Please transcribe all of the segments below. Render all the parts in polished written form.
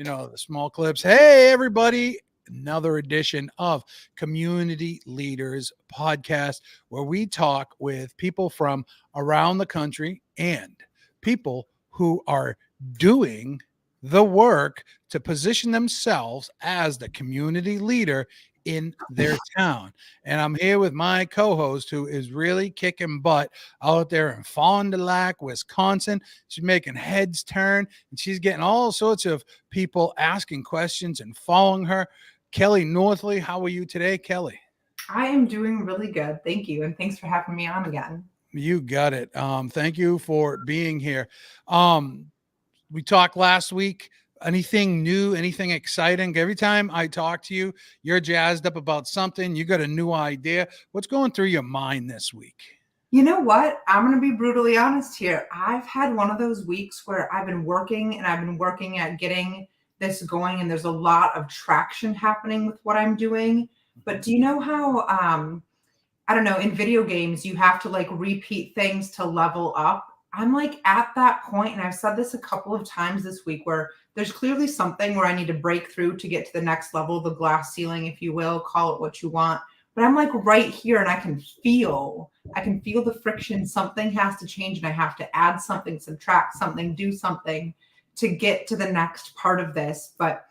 the small clips. Hey, everybody. Another edition of Community Leaders Podcast, where we talk with people from around the country and people who are doing the work to position themselves as the community leader in their town. And I'm here with my co-host who is really kicking butt out there in Fond du Lac, Wisconsin. She's making heads turn and she's getting all sorts of people asking questions and following her. Kelly Northley, how are you today, Kelly? I am doing really good. Thank you. And thanks for having me on again. You got it. Thank you for being here. We talked last week. Anything new, anything exciting? Every time I talk to you, you're jazzed up about something. You got a new idea. What's going through your mind this week? You know what? I'm going to be brutally honest here. I've had one of those weeks where I've been working at getting this going, and there's a lot of traction happening with what I'm doing. But do you know how, I don't know, in video games, you have to like repeat things to level up? I'm like at that point, and I've said this a couple of times this week, where there's clearly something where I need to break through to get to the next level, the glass ceiling, if you will, call it what you want. But I'm like right here, and I can feel the friction. Something has to change, and I have to add something, subtract something, do something to get to the next part of this. But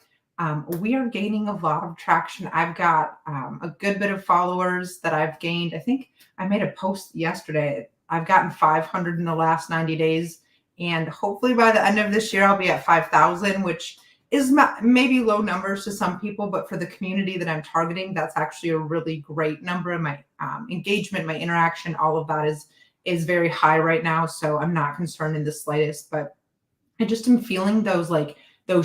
we are gaining a lot of traction. I've got a good bit of followers that I've gained. I think I made a post yesterday. I've gotten 500 in the last 90 days. And hopefully by the end of this year, I'll be at 5,000, which is maybe low numbers to some people. But for the community that I'm targeting, that's actually a really great number. And my engagement, my interaction, all of that is very high right now. So I'm not concerned in the slightest. But I just am feeling those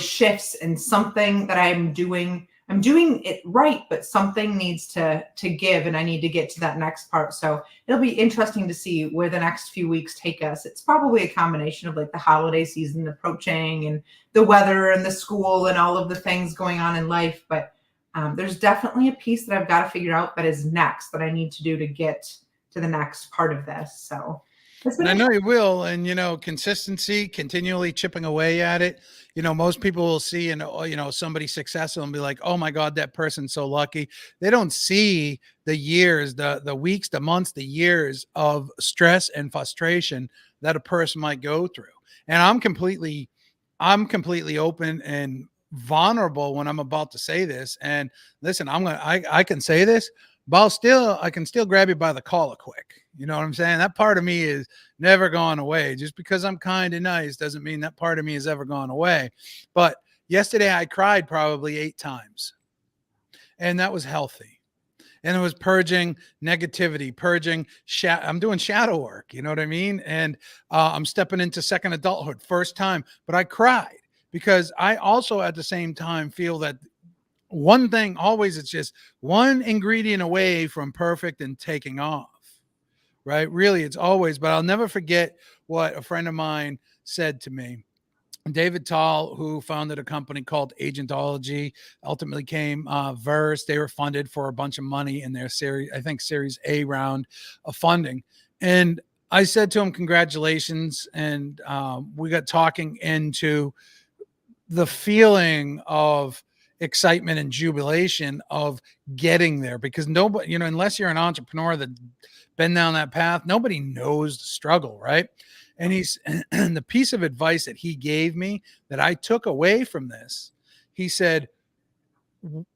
shifts, and something that I'm doing it right, but something needs to give, and I need to get to that next part. So it'll be interesting to see where the next few weeks take us. It's probably a combination of like the holiday season approaching and the weather and the school and all of the things going on in life. But there's definitely a piece that I've got to figure out that is next, that I need to do to get to the next part of this. So And I know you will. And, consistency, continually chipping away at it. Most people will see, somebody successful and be like, oh my God, that person's so lucky. They don't see the years, the weeks, the months, the years of stress and frustration that a person might go through. And I'm completely open and vulnerable when I'm about to say this. And listen, I can say this, but I can still grab you by the collar quick. You know what I'm saying? That part of me is never gone away. Just because I'm kind and nice doesn't mean that part of me has ever gone away. But yesterday I cried probably 8 times, and that was healthy. And it was purging negativity, I'm doing shadow work. You know what I mean? And I'm stepping into second adulthood, first time, but I cried because I also at the same time feel that one thing always, it's just one ingredient away from perfect and taking off. Right? Really, it's always, but I'll never forget what a friend of mine said to me. David Tall, who founded a company called Agentology, ultimately came Verse. They were funded for a bunch of money in their Series A round of funding. And I said to him, congratulations. And we got talking into the feeling of excitement and jubilation of getting there, because nobody, unless you're an entrepreneur that been down that path, nobody knows the struggle, right? And the piece of advice that he gave me that I took away from this, he said,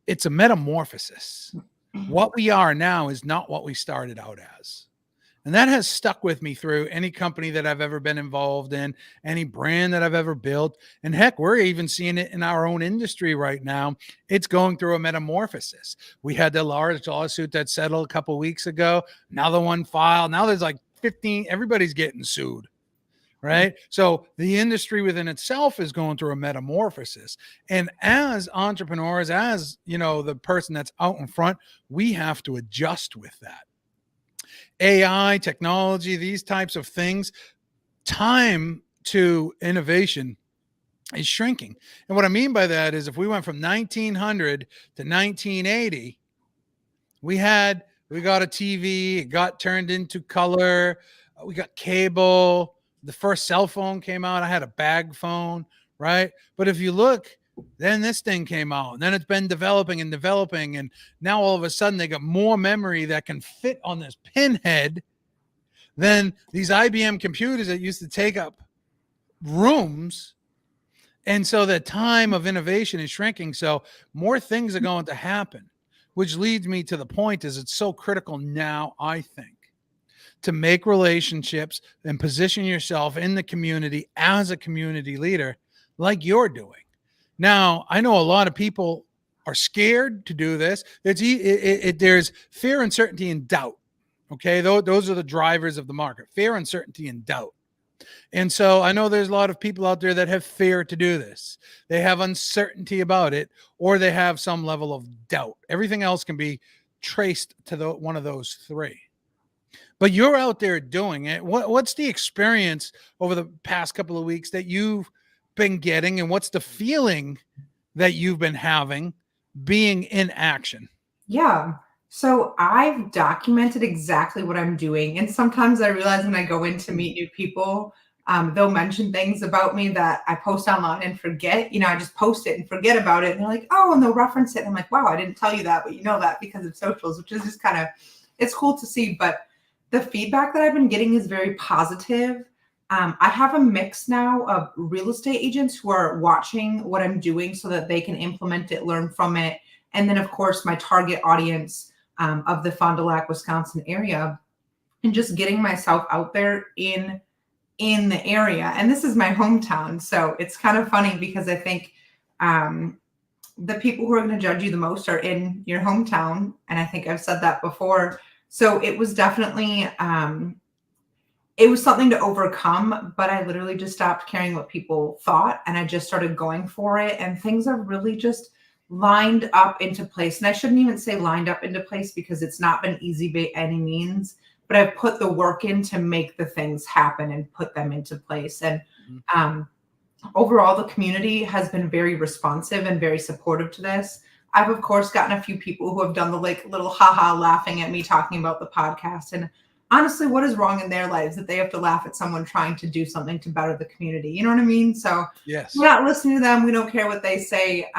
it's a metamorphosis. What we are now is not what we started out as. And that has stuck with me through any company that I've ever been involved in, any brand that I've ever built. And heck, we're even seeing it in our own industry right now. It's going through a metamorphosis. We had the large lawsuit that settled a couple of weeks ago. Another one filed. Now there's like 15, everybody's getting sued. Right. So the industry within itself is going through a metamorphosis. And as entrepreneurs, as the person that's out in front, we have to adjust with that. AI, technology, these types of things, time to innovation is shrinking. And what I mean by that is if we went from 1900 to 1980, we got a TV, it got turned into color, we got cable, the first cell phone came out, I had a bag phone, right? But if you look Then this thing came out, and then it's been developing and developing. And now all of a sudden they got more memory that can fit on this pinhead than these IBM computers that used to take up rooms. And so the time of innovation is shrinking. So more things are going to happen, which leads me to the point is it's so critical now, I think, to make relationships and position yourself in the community as a community leader like you're doing. Now, I know a lot of people are scared to do this. There's fear, uncertainty, and doubt. Okay, those are the drivers of the market: fear, uncertainty, and doubt. And so I know there's a lot of people out there that have fear to do this. They have uncertainty about it, or they have some level of doubt. Everything else can be traced to one of those three. But you're out there doing it. What's the experience over the past couple of weeks that you've been getting, and what's the feeling that you've been having being in action? Yeah. So I've documented exactly what I'm doing. And sometimes I realize when I go in to meet new people, they'll mention things about me that I post online and forget. I just post it and forget about it. And they're like, oh, and they'll reference it. And I'm like, wow, I didn't tell you that, but you know that because of socials, which is just kind of, it's cool to see. But the feedback that I've been getting is very positive. I have a mix now of real estate agents who are watching what I'm doing so that they can implement it, learn from it. And then, of course, my target audience of the Fond du Lac, Wisconsin area, and just getting myself out there in the area. And this is my hometown. So it's kind of funny because I think the people who are going to judge you the most are in your hometown. And I think I've said that before. So it was definitely, it was something to overcome, but I literally just stopped caring what people thought. And I just started going for it. And things are really just lined up into place. And I shouldn't even say lined up into place because it's not been easy by any means, but I've put the work in to make the things happen and put them into place. And overall, the community has been very responsive and very supportive to this. I've, of course, gotten a few people who have done the little haha laughing at me talking about the podcast. And honestly, what is wrong in their lives that they have to laugh at someone trying to do something to better the community? You know what I mean? So yes, we're not listening to them. We don't care what they say.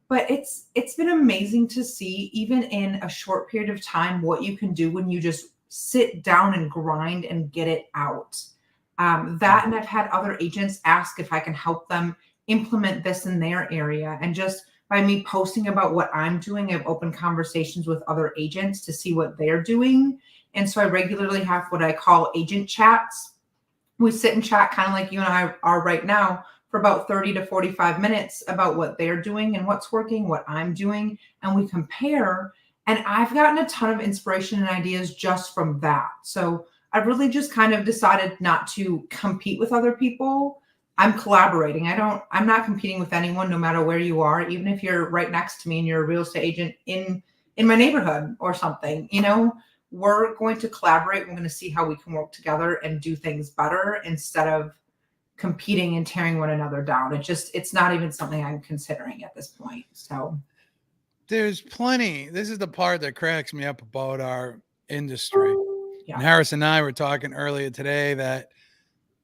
But it's been amazing to see, even in a short period of time, what you can do when you just sit down and grind and get it out. And I've had other agents ask if I can help them implement this in their area. And just by me posting about what I'm doing, I've opened conversations with other agents to see what they're doing. And so I regularly have what I call agent chats. We sit and chat kind of like you and I are right now for about 30 to 45 minutes about what they're doing and what's working, what I'm doing, and we compare. And I've gotten a ton of inspiration and ideas just from that. So I've really just kind of decided not to compete with other people. I'm collaborating. I'm not competing with anyone, no matter where you are, even if you're right next to me and you're a real estate agent in my neighborhood or something, we're going to collaborate. We're going to see how we can work together and do things better instead of competing and tearing one another down. It's not even something I'm considering at this point. So there's plenty. This is the part that cracks me up about our industry. yeah. And Harris and I were talking earlier today that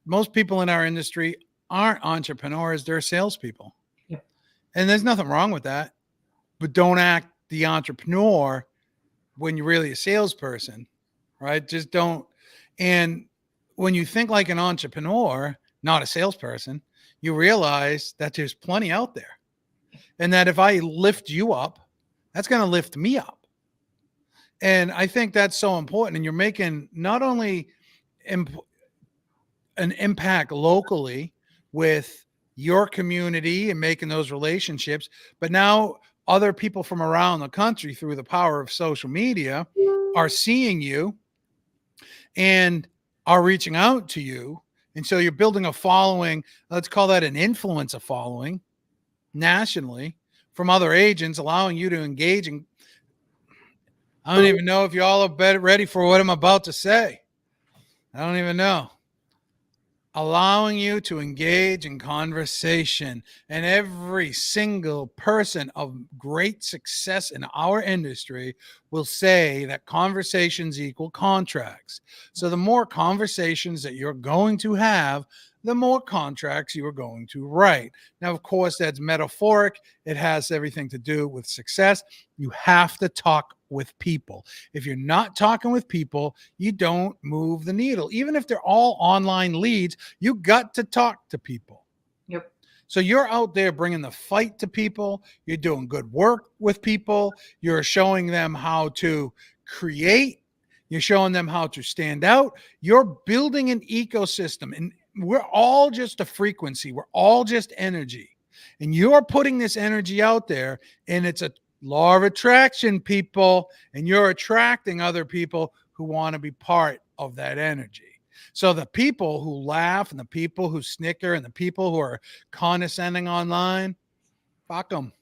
most people in our industry aren't entrepreneurs, they're salespeople. Yep. And there's nothing wrong with that, but don't act the entrepreneur when you're really a salesperson, right? Just don't. And when you think like an entrepreneur, not a salesperson, you realize that there's plenty out there. And that if I lift you up, that's going to lift me up. And I think that's so important. And you're making not only an impact locally with your community and making those relationships, but now other people from around the country through the power of social media are seeing you and are reaching out to you. And so you're building a following, let's call that an influencer following nationally from other agents, allowing you to engage. And I don't even know if you all are ready for what I'm about to say. I don't even know. Allowing you to engage in conversation. And every single person of great success in our industry will say that conversations equal contracts. So the more conversations that you're going to have, the more contracts you are going to write. Now, of course, that's metaphoric. It has everything to do with success. You have to talk with people. If you're not talking with people, you don't move the needle. Even if they're all online leads, you got to talk to people. Yep. So you're out there bringing the fight to people. You're doing good work with people. You're showing them how to create. You're showing them how to stand out. You're building an ecosystem, and we're all just a frequency. We're all just energy. And you're putting this energy out there, and it's a law of attraction, people, and you're attracting other people who want to be part of that energy. So the people who laugh and the people who snicker and the people who are condescending online, fuck them.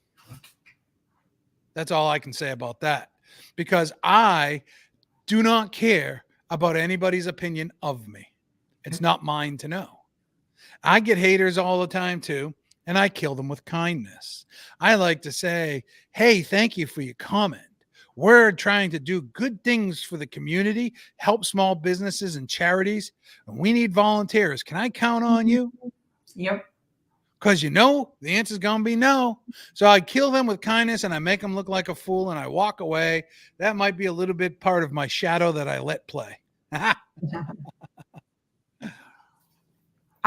That's all I can say about that, because I do not care about anybody's opinion of me. It's not mine to know. I get haters all the time too, and I kill them with kindness. I like to say, hey, thank you for your comment. We're trying to do good things for the community, help small businesses and charities, and we need volunteers. Can I count on you? Yep. Because the answer is going to be no. So I kill them with kindness and I make them look like a fool and I walk away. That might be a little bit part of my shadow that I let play. I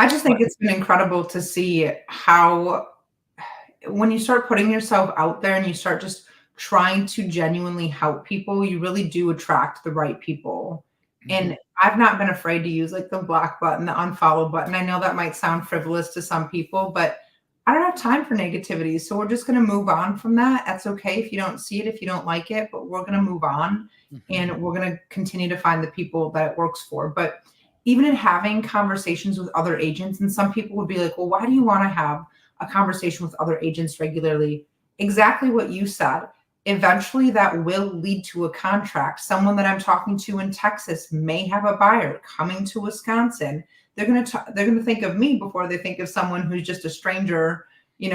just think it's been incredible to see how, when you start putting yourself out there and you start just trying to genuinely help people, you really do attract the right people. And I've not been afraid to use like the block button, the unfollow button. I know that might sound frivolous to some people, but I don't have time for negativity. So we're just going to move on from that. That's okay if you don't see it, if you don't like it, but we're going to move on and we're going to continue to find the people that it works for. But even in having conversations with other agents, and some people would be like, well, why do you want to have a conversation with other agents regularly? Exactly what you said. Eventually that will lead to a contract. Someone that I'm talking to in Texas may have a buyer coming to Wisconsin. They're going to think of me before they think of someone who's just a stranger,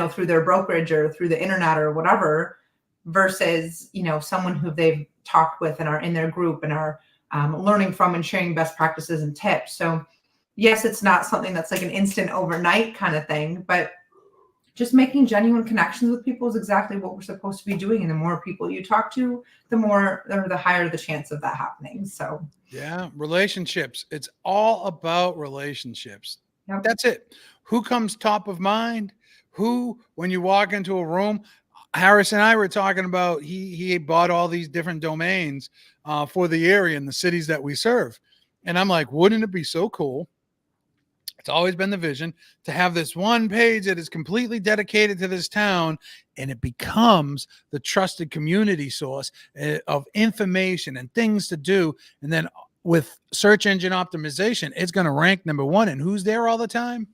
through their brokerage or through the internet or whatever, versus, someone who they've talked with and are in their group and are learning from and sharing best practices and tips. So yes, it's not something that's like an instant overnight kind of thing, but just making genuine connections with people is exactly what we're supposed to be doing. And the more people you talk to, the higher the chance of that happening. So yeah, relationships. It's all about relationships. Yep. That's it. Who comes top of mind? Who, when you walk into a room, Harris and I were talking about, he bought all these different domains for the area and the cities that we serve. And I'm like, wouldn't it be so cool? It's always been the vision to have this one page that is completely dedicated to this town, and it becomes the trusted community source of information and things to do. And then with search engine optimization, it's going to rank number one. And who's there all the time?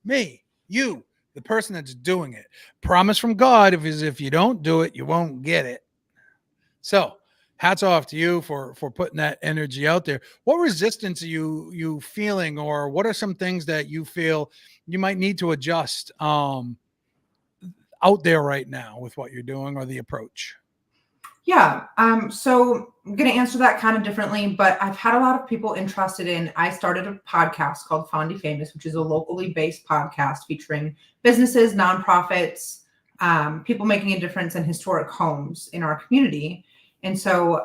Me, you, the person that's doing it. Promise from God is if you don't do it, you won't get it. So hats off to you for putting that energy out there. What resistance are you feeling, or what are some things that you feel you might need to adjust out there right now with what you're doing or the approach? Yeah. So I'm going to answer that kind of differently, but I've had a lot of people interested in, I started a podcast called Fondy Famous, which is a locally based podcast featuring businesses, nonprofits, people making a difference in historic homes in our community. And so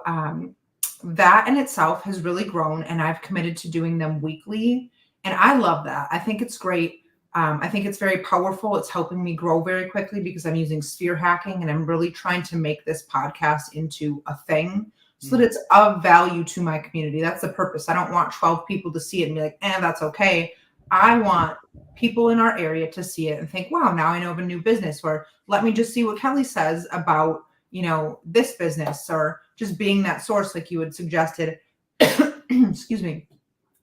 that in itself has really grown, and I've committed to doing them weekly. And I love that. I think it's great. I think it's very powerful. It's helping me grow very quickly because I'm using sphere hacking, and I'm really trying to make this podcast into a thing so that it's of value to my community. That's the purpose. I don't want 12 people to see it and be like, that's okay. I want people in our area to see it and think, wow, now I know of a new business, or let me just see what Kelly says about this business, or just being that source like you had suggested. Excuse me.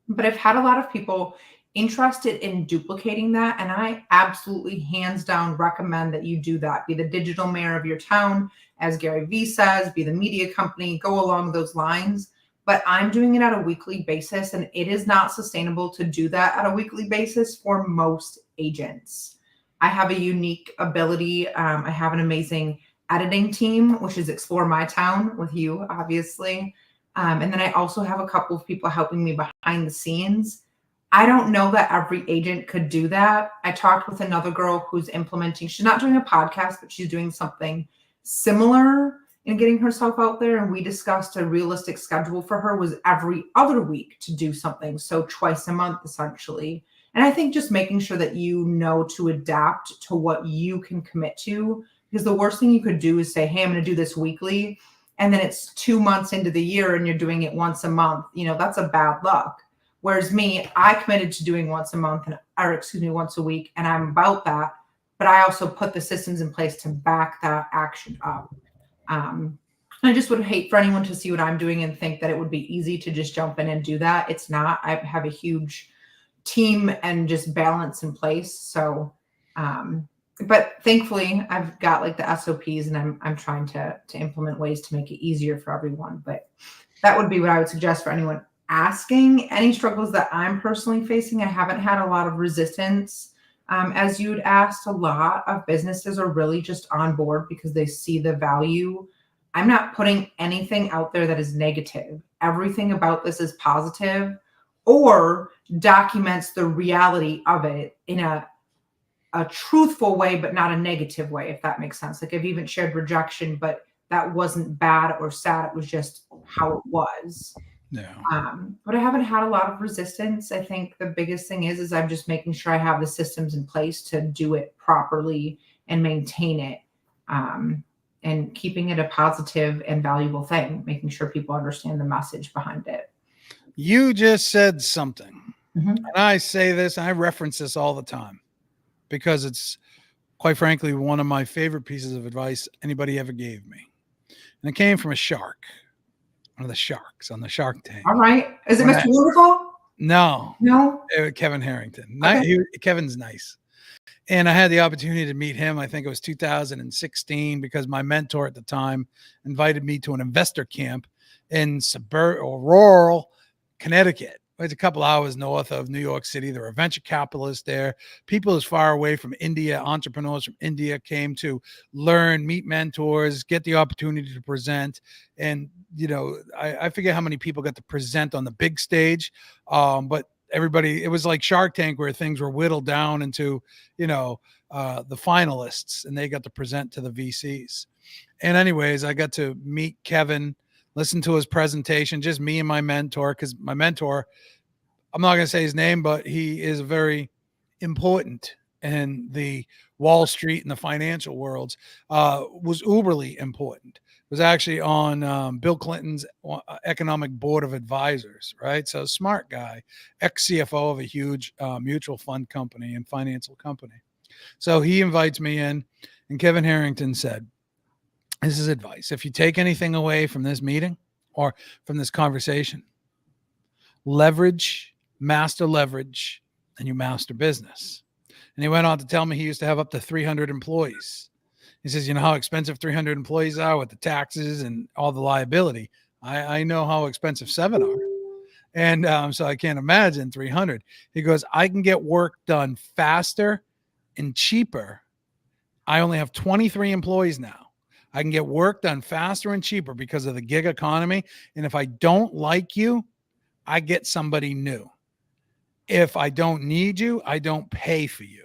But I've had a lot of people interested in duplicating that. And I absolutely hands down recommend that you do that. Be the digital mayor of your town, as Gary Vee says, be the media company, go along those lines. But I'm doing it at a weekly basis, and it is not sustainable to do that at a weekly basis for most agents. I have a unique ability. I have an amazing editing team, which is Explore My Town with you, obviously. And then I also have a couple of people helping me behind the scenes. I don't know that every agent could do that. I talked with another girl who's implementing, she's not doing a podcast, but she's doing something similar in getting herself out there. And we discussed a realistic schedule for her was every other week to do something. So twice a month, essentially. And I think just making sure that you know to adapt to what you can commit to, because the worst thing you could do is say, hey, I'm going to do this weekly. And then it's 2 months into the year and you're doing it once a month. That's a bad luck. Whereas me, I committed to doing once a month once a week, and I'm about that. But I also put the systems in place to back that action up. I just would hate for anyone to see what I'm doing and think that it would be easy to just jump in and do that. It's not. I have a huge team and just balance in place. So, but thankfully I've got like the SOPs, and I'm trying to implement ways to make it easier for everyone. But that would be what I would suggest for anyone asking. Any struggles that I'm personally facing, I haven't had a lot of resistance. As you'd asked, a lot of businesses are really just on board because they see the value. I'm not putting anything out there that is negative. Everything about this is positive or documents the reality of it in a truthful way, but not a negative way, if that makes sense. Like I've even shared rejection, but that wasn't bad or sad. It was just how it was. Yeah. But I haven't had a lot of resistance. I think the biggest thing is I'm just making sure I have the systems in place to do it properly and maintain it, and keeping it a positive and valuable thing, making sure people understand the message behind it. You just said something. Mm-hmm. And I say this, and I reference this all the time because it's, quite frankly, one of my favorite pieces of advice anybody ever gave me. And it came from a shark. One of the sharks on the Shark Tank. All right. Is it Mr. Wonderful? No. Kevin Harrington. Okay. Kevin's nice. And I had the opportunity to meet him. I think it was 2016 because my mentor at the time invited me to an investor camp in rural Connecticut. It's a couple hours north of New York City. There were venture capitalists there. People as far away from India, entrepreneurs from India came to learn, meet mentors, get the opportunity to present. And, I forget how many people got to present on the big stage. But everybody, it was like Shark Tank where things were whittled down into, the finalists, and they got to present to the VCs. And anyways, I got to meet Kevin, listen to his presentation, just me and my mentor, because my mentor, I'm not going to say his name, but he is very important in the Wall Street and the financial worlds, was uberly important. Was actually on Bill Clinton's economic board of advisors, right? So smart guy, ex-CFO of a huge mutual fund company and financial company. So he invites me in, and Kevin Harrington said, this is advice. If you take anything away from this meeting or from this conversation, master leverage, and you master business. And he went on to tell me he used to have up to 300 employees. He says, you know how expensive 300 employees are with the taxes and all the liability. I know how expensive 7 are. And so I can't imagine 300. He goes, I can get work done faster and cheaper. I only have 23 employees now. I can get work done faster and cheaper because of the gig economy. And if I don't like you, I get somebody new. If I don't need you, I don't pay for you.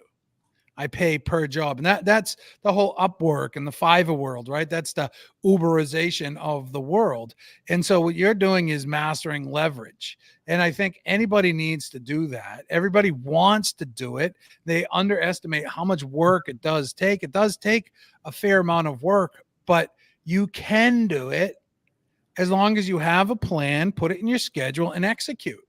I pay per job. And that's the whole Upwork and the Fiverr world, right? That's the Uberization of the world. And so what you're doing is mastering leverage. And I think anybody needs to do that. Everybody wants to do it. They underestimate how much work it does take. It does take a fair amount of work, but you can do it as long as you have a plan, put it in your schedule, and execute,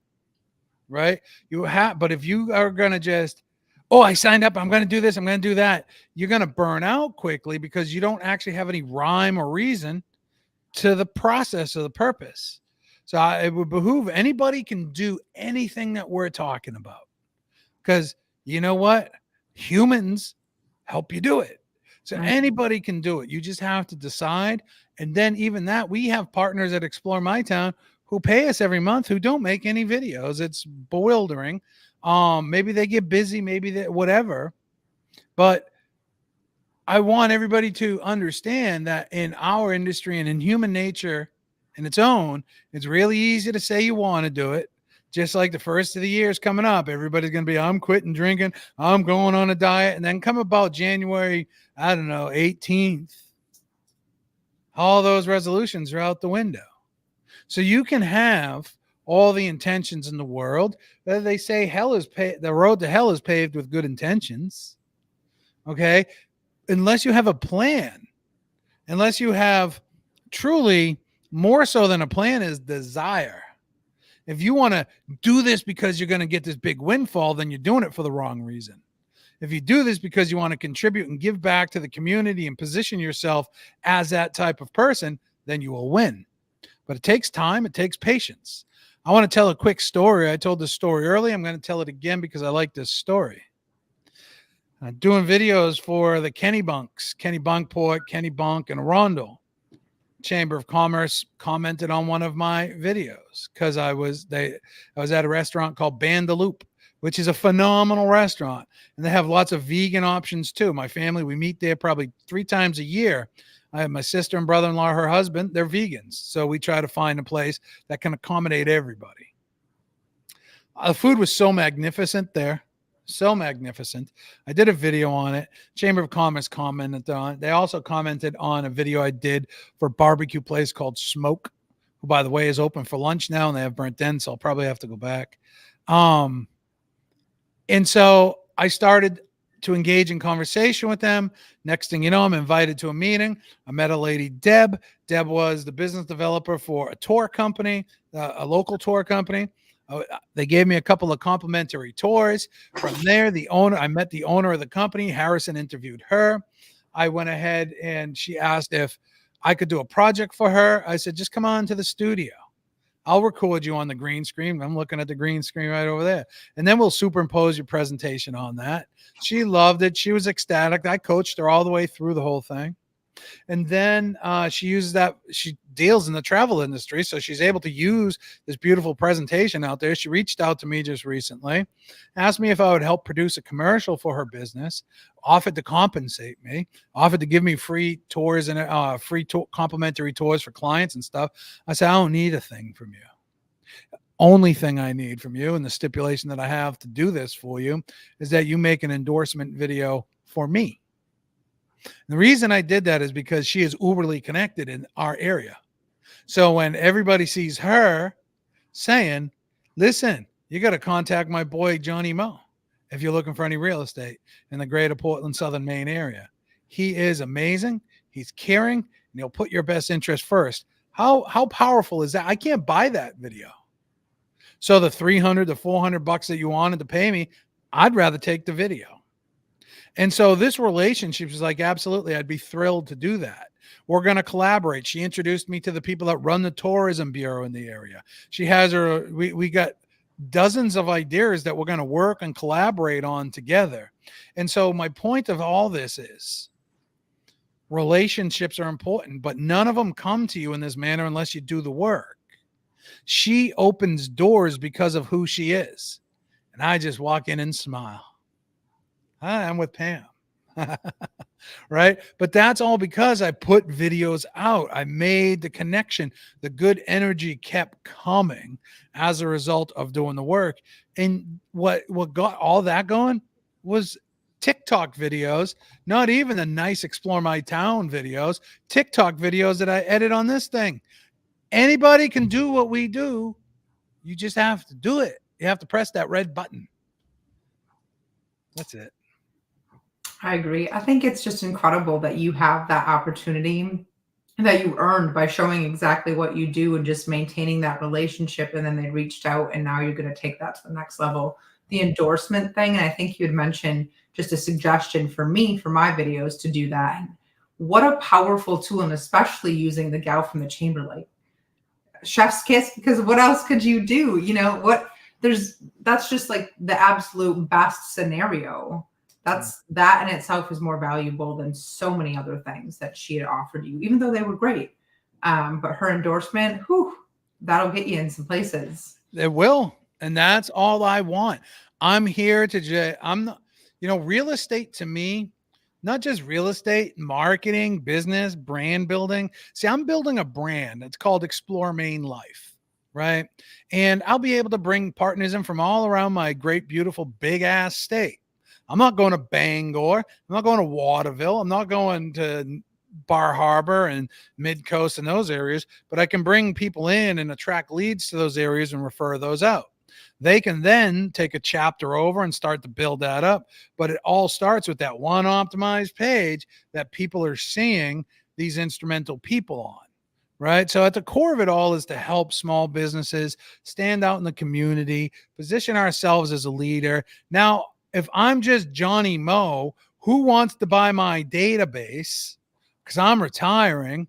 right? But if you are going to just, I signed up, I'm going to do this, I'm going to do that, you're going to burn out quickly because you don't actually have any rhyme or reason to the process or the purpose. So it would behoove anybody can do anything that we're talking about, because you know what? Humans help you do it. So anybody can do it. You just have to decide. And then even that, we have partners at Explore My Town who pay us every month who don't make any videos. It's bewildering. Maybe they get busy, maybe whatever. But I want everybody to understand that in our industry and in human nature in its own, it's really easy to say you want to do it. just like the first of the year is coming up. Everybody's going to be, I'm quitting drinking. I'm going on a diet. And then come about January, I don't know, 18th, all those resolutions are out the window. So you can have all the intentions in the world. They say the road to hell is paved with good intentions. Okay. Unless you have a plan, unless you have truly more so than a plan is desire. If you want to do this because you're going to get this big windfall, then you're doing it for the wrong reason. If you do this because you want to contribute and give back to the community and position yourself as that type of person, then you will win. But it takes time. It takes patience. I want to tell a quick story. I told this story earlier. I'm going to tell it again because I like this story. Doing videos for the Kennebunkport, Kennebunk, and Arundel. Chamber of Commerce commented on one of my videos because I was at a restaurant called Bandaloop, which is a phenomenal restaurant, and they have lots of vegan options too. My family, we meet there probably 3 times a year. I have my sister and brother-in-law, her husband, they're vegans, so we try to find a place that can accommodate everybody. The food was so magnificent there. So magnificent. I did a video on it. Chamber of Commerce commented on it. They also commented on a video I did for a barbecue place called Smoke, who, by the way, is open for lunch now, and they have burnt ends, so I'll probably have to go back. And so I started to engage in conversation with them. Next thing you know, I'm invited to a meeting. I met a lady, Deb. Deb was the business developer for a tour company, a local tour company. They gave me a couple of complimentary tours. From there, I met the owner of the company. Harrison interviewed her. I went ahead and she asked if I could do a project for her. I said, just come on to the studio. I'll record you on the green screen. I'm looking at the green screen right over there. And then we'll superimpose your presentation on that. She loved it. She was ecstatic. I coached her all the way through the whole thing. And then she deals in the travel industry, so she's able to use this beautiful presentation out there. She reached out to me just recently, asked me if I would help produce a commercial for her business, offered to compensate me, offered to give me free tours and complimentary tours for clients and stuff. I said, I don't need a thing from you. Only thing I need from you, and the stipulation that I have to do this for you, is that you make an endorsement video for me. The reason I did that is because she is uberly connected in our area. So when everybody sees her saying, listen, you got to contact my boy, Johnny Moe, if you're looking for any real estate in the greater Portland, Southern Maine area. He is amazing. He's caring, and he'll put your best interest first. How powerful is that? I can't buy that video. So the $300 to $400 that you wanted to pay me, I'd rather take the video. And so this relationship is like, absolutely, I'd be thrilled to do that. We're going to collaborate. She introduced me to the people that run the tourism bureau in the area. We got dozens of ideas that we're going to work and collaborate on together. And so my point of all this is relationships are important, but none of them come to you in this manner unless you do the work. She opens doors because of who she is. And I just walk in and smile. Hi, I'm with Pam. Right? But that's all because I put videos out. I made the connection. The good energy kept coming as a result of doing the work. And what got all that going was TikTok videos, not even the nice Explore My Town videos, TikTok videos that I edit on this thing. Anybody can do what we do. You just have to do it. You have to press that red button. That's it. I agree. I think it's just incredible that you have that opportunity that you earned by showing exactly what you do and just maintaining that relationship. And then they reached out and now you're going to take that to the next level. The endorsement thing. And I think you had mentioned just a suggestion for me for my videos to do that. And what a powerful tool. And especially using the gal from the chamber, like chef's kiss, because what else could you do? You know, that's just like the absolute best scenario. That in itself is more valuable than so many other things that she had offered you, even though they were great. But her endorsement, that'll get you in some places. It will. And that's all I want. I'm here real estate to me, not just real estate, marketing, business, brand building. See, I'm building a brand. It's called Explore Maine Life, right? And I'll be able to bring partners in from all around my great, beautiful, big ass state. I'm not going to Bangor. I'm not going to Waterville. I'm not going to Bar Harbor and Mid Coast and those areas, but I can bring people in and attract leads to those areas and refer those out. They can then take a chapter over and start to build that up. But it all starts with that one optimized page that people are seeing these instrumental people on. Right. So at the core of it all is to help small businesses stand out in the community, position ourselves as a leader. Now, if I'm just Johnny Moe, who wants to buy my database because I'm retiring,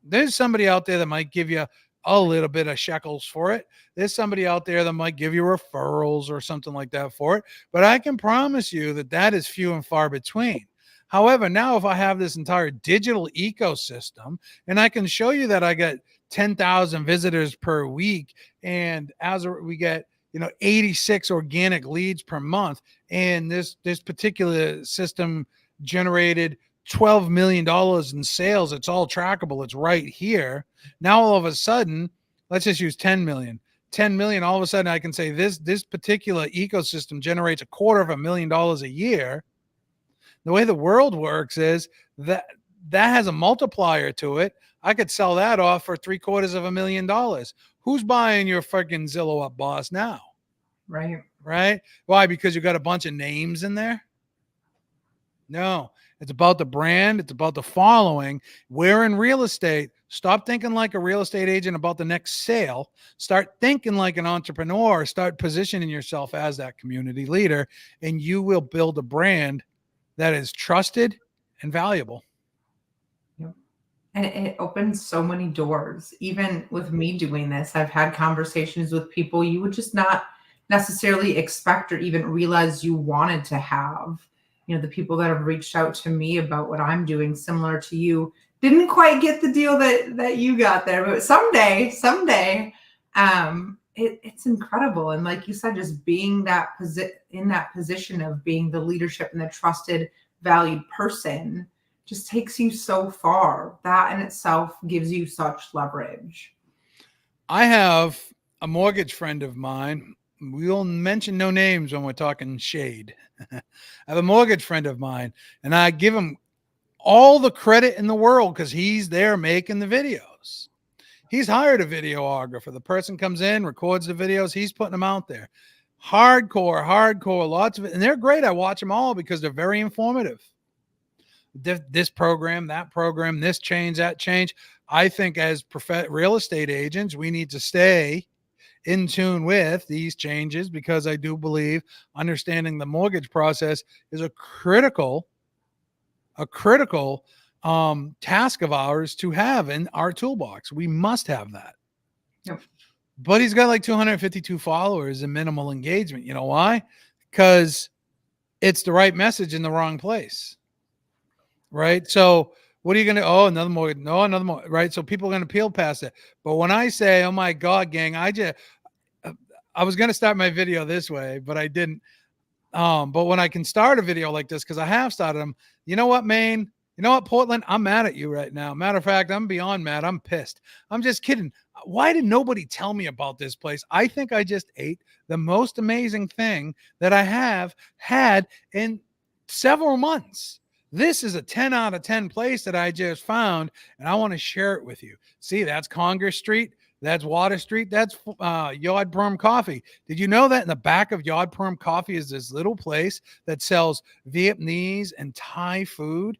there's somebody out there that might give you a little bit of shekels for it. There's somebody out there that might give you referrals or something like that for it. But I can promise you that that is few and far between. However, now if I have this entire digital ecosystem and I can show you that I get 10,000 visitors per week, and we get 86 organic leads per month, and this particular system generated $12 million in sales. It's all trackable. It's right here. Now, all of a sudden, let's just use 10 million. 10 million, all of a sudden I can say this particular ecosystem generates $250,000 a year. The way the world works is that has a multiplier to it. I could sell that off for $750,000. Who's buying your freaking Zillow Up Boss now? Right. Why? Because you got a bunch of names in there? No, it's about the brand. It's about the following. We're in real estate. Stop thinking like a real estate agent about the next sale. Start thinking like an entrepreneur. Start positioning yourself as that community leader, and you will build a brand that is trusted and valuable. Yep. And it opens so many doors. Even with me doing this, I've had conversations with people you would just not necessarily expect or even realize you wanted to have. The people that have reached out to me about what I'm doing, similar to you, didn't quite get the deal that you got there, but someday, it's incredible. And like you said, just being in that position of being the leadership and the trusted, valued person just takes you so far. That in itself gives you such leverage. I have a mortgage friend of mine. We'll mention no names when we're talking shade. I have a mortgage friend of mine, and I give him all the credit in the world because he's there making the videos. He's hired a videographer. The person comes in, records the videos. He's putting them out there. Hardcore, lots of it. And they're great. I watch them all because they're very informative. This program, that program, this change, that change. I think as real estate agents, we need to stay in tune with these changes because I do believe understanding the mortgage process is a critical task of ours to have in our toolbox. We must have that. Yep. But he's got like 252 followers and minimal engagement. You know why? Because it's the right message in the wrong place. Right. So what are you going to, another more, right? So people are going to peel past it. But when I say, oh my God, gang, I was going to start my video this way, but I didn't. But when I can start a video like this, because I have started them, you know what, Maine? You know what, Portland? I'm mad at you right now. Matter of fact, I'm beyond mad. I'm pissed. I'm just kidding. Why did nobody tell me about this place? I think I just ate the most amazing thing that I have had in several months. This is a 10 out of 10 place that I just found, and I want to share it with you. See, that's Congress Street. That's Water Street. That's Yard Perm Coffee. Did you know that in the back of Yard Perm Coffee is this little place that sells Vietnamese and Thai food,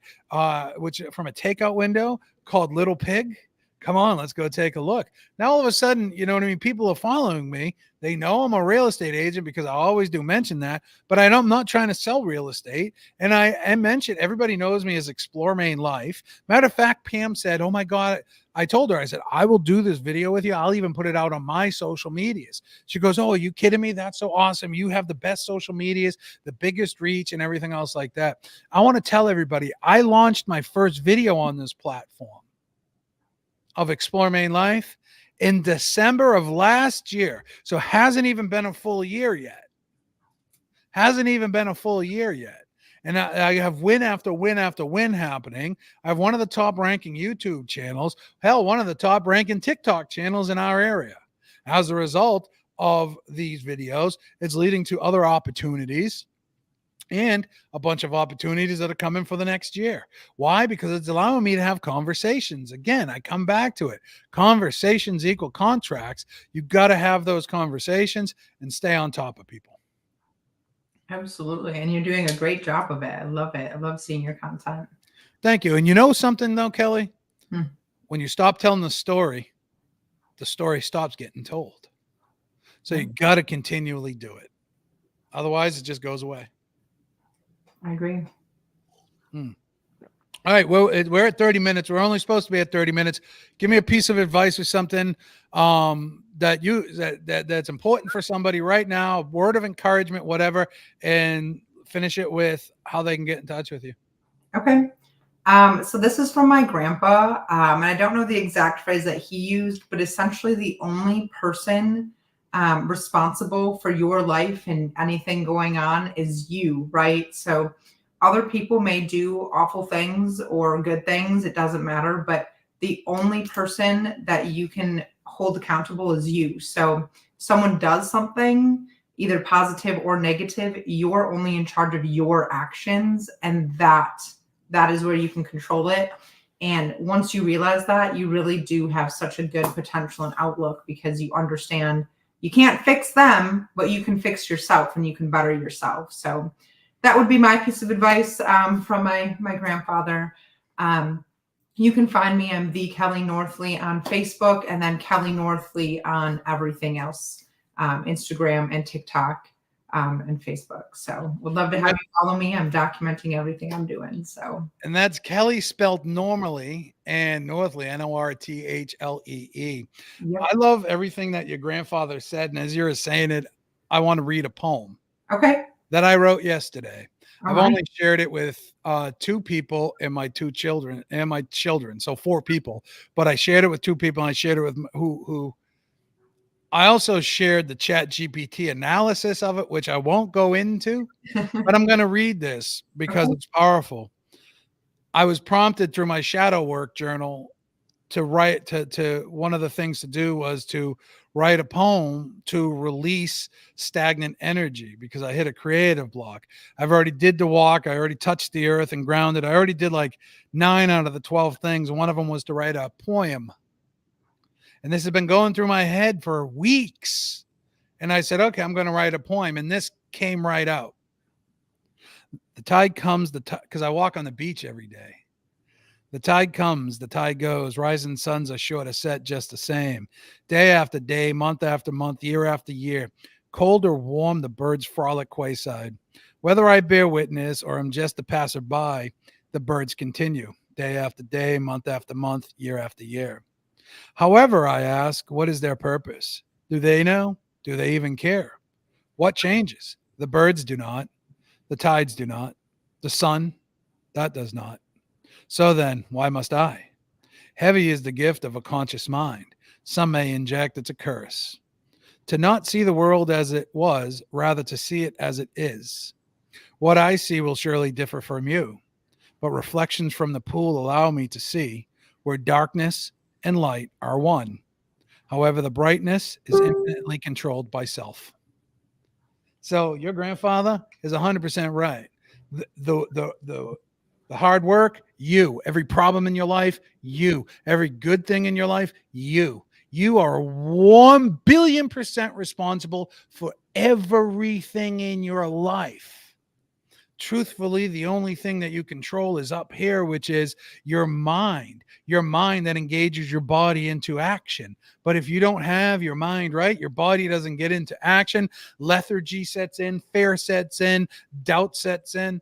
which from a takeout window called Little Pig? Come on, let's go take a look. Now, all of a sudden, you know what I mean? People are following me. They know I'm a real estate agent because I always do mention that, but I'm not trying to sell real estate. And I mentioned, everybody knows me as Explore Maine Life. Matter of fact, Pam said, oh my God, I told her, I said, I will do this video with you. I'll even put it out on my social medias. She goes, oh, are you kidding me? That's so awesome. You have the best social medias, the biggest reach and everything else like that. I want to tell everybody, I launched my first video on this platform of Explore Maine Life in December of last year. So hasn't even been a full year yet. And I have win after win after win happening. I have one of the top ranking YouTube channels. Hell, one of the top ranking TikTok channels in our area. As a result of these videos, it's leading to other opportunities and a bunch of opportunities that are coming for the next year. Why? Because it's allowing me to have conversations. Again, I come back to it. Conversations equal contracts. You got to have those conversations and stay on top of people. Absolutely. And you're doing a great job of it. I love it. I love seeing your content. Thank you. And you know something though, Kelly? Hmm. When you stop telling the story stops getting told. So you got to continually do it. Otherwise, it just goes away. I agree. All right. Well, we're at 30 minutes. We're only supposed to be at 30 minutes. Give me a piece of advice or something that's important for somebody right now, a word of encouragement, whatever, and finish it with how they can get in touch with you. Okay. So this is from my grandpa, and I don't know the exact phrase that he used, but essentially the only person responsible for your life and anything going on is you, right? So other people may do awful things or good things, it doesn't matter, but the only person that you can hold accountable is you. So someone does something, either positive or negative, you're only in charge of your actions, and that is where you can control it. And once you realize that, you really do have such a good potential and outlook, because you understand you can't fix them, but you can fix yourself and you can better yourself. So that would be my piece of advice from my grandfather. You can find me. I'm the Kelly Northley on Facebook, and then Kelly Northley on everything else, Instagram and TikTok. And Facebook. So would love to have you follow me. I'm documenting everything I'm doing. So, and that's Kelly spelled normally and Northley, Northlee. yep. I love everything that your grandfather said. And as you were saying it, I want to read a poem Okay. that I wrote yesterday. I've right. only shared it with 2 people and my 2 children and my children. So 4 people, but I shared it with 2 people. And I shared it with who I also shared the ChatGPT analysis of it, which I won't go into, but I'm going to read this because it's powerful. I was prompted through my shadow work journal to write to one of the things to do was to write a poem to release stagnant energy, because I hit a creative block. I've already did the walk. I already touched the earth and grounded. I already did like 9 out of the 12 things. One of them was to write a poem. And this has been going through my head for weeks. And I said, okay, I'm going to write a poem. And this came right out. The tide comes, because I walk on the beach every day. The tide comes, the tide goes. Rising suns are sure to set just the same. Day after day, month after month, year after year. Cold or warm, the birds frolic quayside. Whether I bear witness or am just a passerby, the birds continue. Day after day, month after month, year after year. However, I ask, what is their purpose? Do they know? Do they even care? What changes? The birds do not. The tides do not. The sun, that does not. So then, why must I? Heavy is the gift of a conscious mind. Some may inject it's a curse. To not see the world as it was, rather to see it as it is. What I see will surely differ from you, but reflections from the pool allow me to see where darkness and light are one. However, the brightness is infinitely controlled by self. So your grandfather is 100% right. The hard work, you. Every problem in your life, you. Every good thing in your life, you. You are 1 billion% responsible for everything in your life. Truthfully, the only thing that you control is up here, which is your mind that engages your body into action. But if you don't have your mind right, your body doesn't get into action. Lethargy sets in, fear sets in, doubt sets in.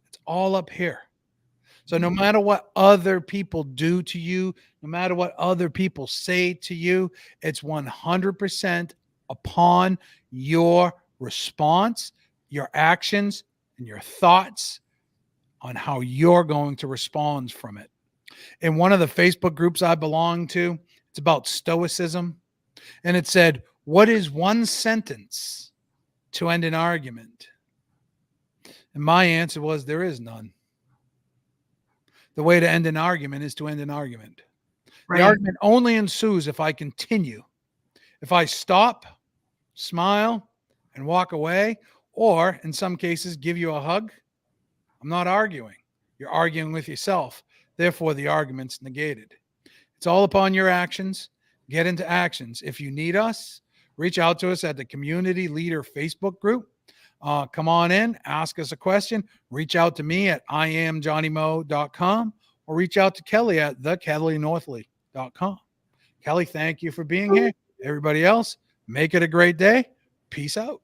It's all up here. So no matter what other people do to you, no matter what other people say to you, it's 100% upon your response, your actions, and your thoughts on how you're going to respond from it. In one of the Facebook groups I belong to, it's about stoicism. And it said, what is one sentence to end an argument? And my answer was, there is none. The way to end an argument is to end an argument. Right. The argument only ensues if I continue. If I stop, smile, and walk away, or in some cases give you a hug, I'm not arguing. You're arguing with yourself. Therefore, the argument's negated. It's all upon your actions. Get into actions. If you need us, reach out to us at the Community Leader Facebook group. Come on in, ask us a question. Reach out to me at iamjohnnymo.com or reach out to Kelly at thekellynorthley.com. Kelly, thank you for being here. Everybody else, make it a great day. Peace out.